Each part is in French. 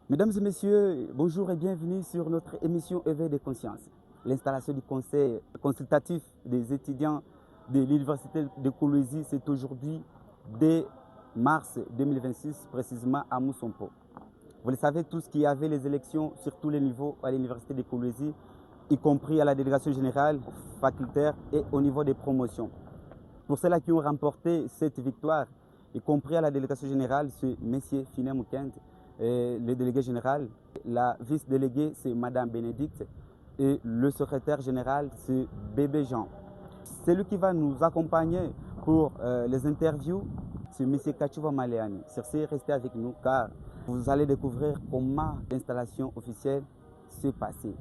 Mesdames et messieurs, bonjour et bienvenue sur notre émission Éveil des consciences. L'installation du conseil consultatif des étudiants de l'Université de Kolwezi, c'est aujourd'hui dès mars 2026, précisément à Moussompo. Vous le savez tous qu'il y avait les élections sur tous les niveaux à l'Université de Kolwezi, y compris à la délégation générale, facultaire et au niveau des promotions. Pour ceux-là qui ont remporté cette victoire, y compris à la délégation générale, c'est M. Finet Moukent, le délégué général. La vice-déléguée, c'est Mme Bénédicte. Et le secrétaire général, c'est Bébé Jean. Celui qui va nous accompagner pour les interviews, c'est M. Kachouva Maléani. Ceci, restez avec nous car vous allez découvrir comment l'installation officielle s'est passée.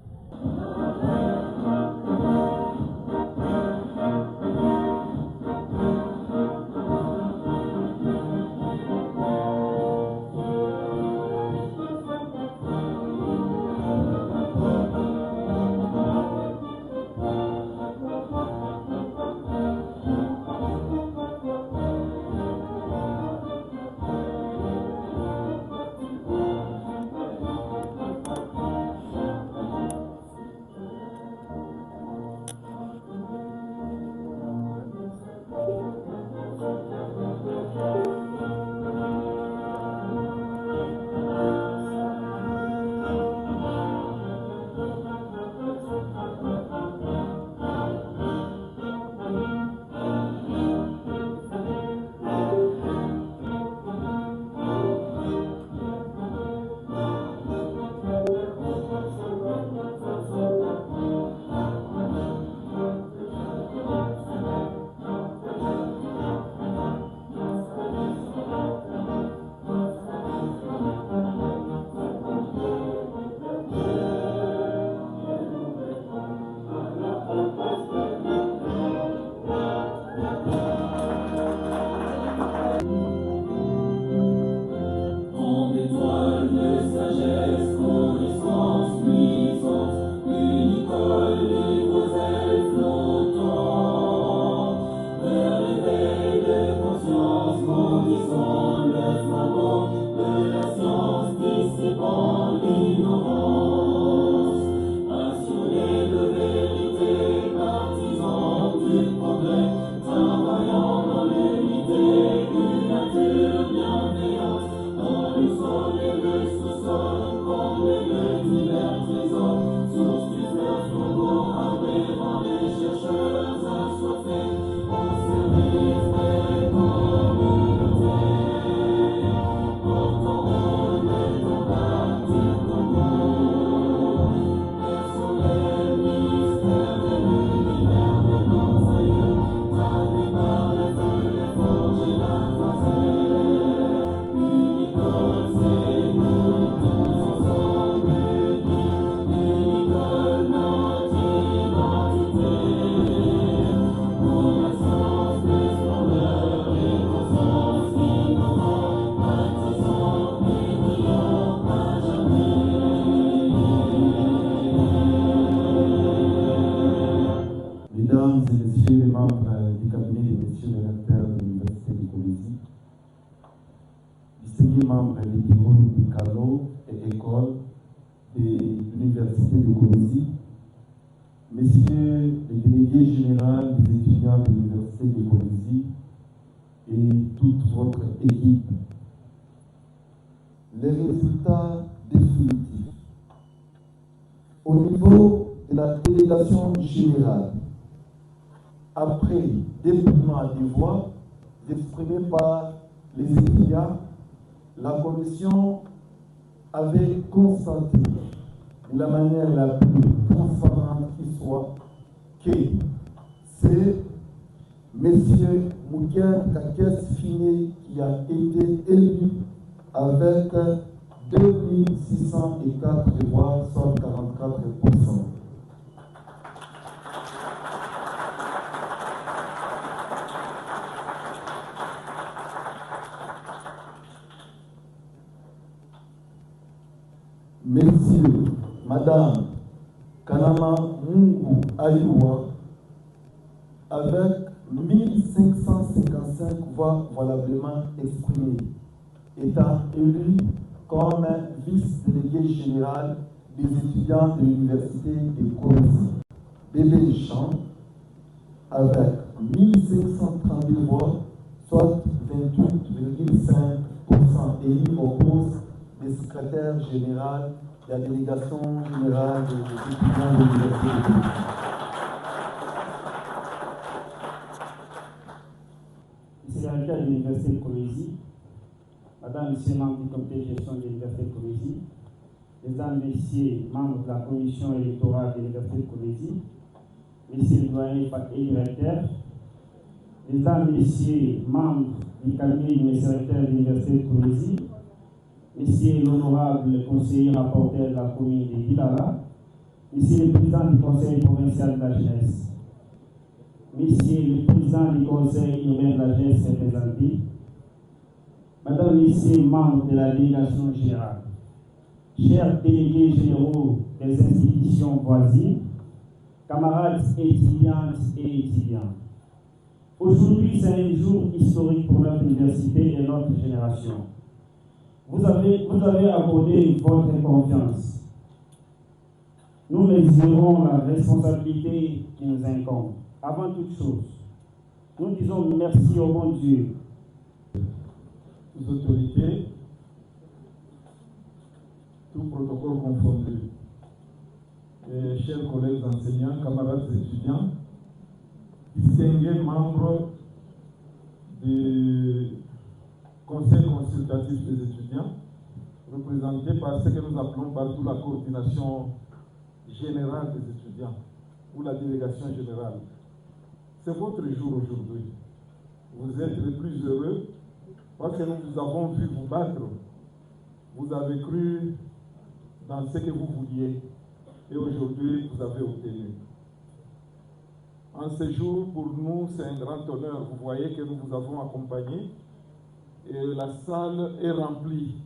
Mesdames et messieurs les membres du cabinet de messieurs le recteur de l'Université de Kolwezi, distingués membres des bureaux du canot et école de l'Université de Kolwezi, messieurs les délégués généraux des étudiants de l'Université de Kolwezi et toute votre équipe, les résultats définitifs au niveau de la délégation générale. Après dépouillement des voix exprimées par les étudiants, la commission avait constaté de la manière la plus transparente qui soit que c'est M. Moukent Kakes Finet qui a été élu avec 2604 voix, soit 44%. Messieurs, Madame Kanama Mungu Ayua, avec 1555 voix valablement exprimées, étant élu comme vice-délégué général des étudiants de l'Université de Comésie. Bébé Deschamps, avec 1532 voix, soit 28,5%, élu au poste de secrétaire général de la délégation générale des étudiants de l'Université de Comésie. Monsieur le recteur de l'Université de Comésie, Madame, Monsieur, membres du comité de gestion de l'Université de Comésie, Mesdames, Messieurs, membres de la commission électorale de l'Université de Comésie, Messieurs le doyen et recteur, Mesdames, Messieurs, membres du cabinet du Monsieur le recteur de l'Université de Comésie, Messieurs l'honorable conseiller rapporteur de la commune de Guilala, Messieurs le président du conseil provincial de la jeunesse, Messieurs le président du conseil urbain de la jeunesse représenté, Madame, Messieurs, membres de la délégation générale, chers délégués généraux des institutions voisines, camarades étudiantes et étudiants, aujourd'hui c'est un jour historique pour notre université et notre génération. Vous avez accordé votre confiance. Nous mesurons la responsabilité qui nous incombe. Avant toute chose, nous disons merci au bon Dieu. Les autorités, tout protocole confondu, et chers collègues enseignants, camarades étudiants, distingués membres du Conseil consultatif des étudiants, représenté par ce que nous appelons partout la coordination générale des étudiants, ou la délégation générale. C'est votre jour aujourd'hui. Vous êtes les plus heureux parce que nous vous avons vu vous battre. Vous avez cru dans ce que vous vouliez et aujourd'hui vous avez obtenu. En ce jour, pour nous, c'est un grand honneur. Vous voyez que nous vous avons accompagnés et la salle est remplie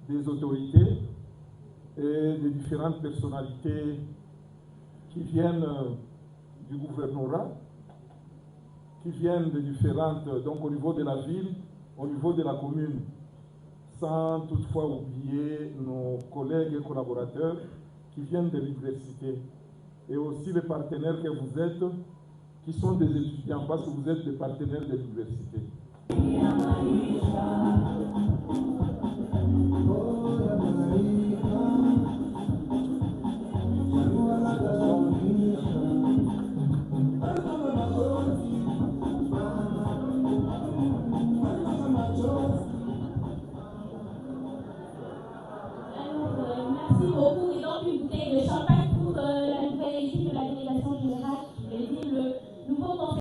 des autorités et des différentes personnalités qui viennent du gouvernorat, qui viennent de différentes, donc au niveau de la ville, au niveau de la commune, sans toutefois oublier nos collègues et collaborateurs qui viennent de l'université et aussi les partenaires que vous êtes, qui sont des étudiants, parce que vous êtes des partenaires de l'université.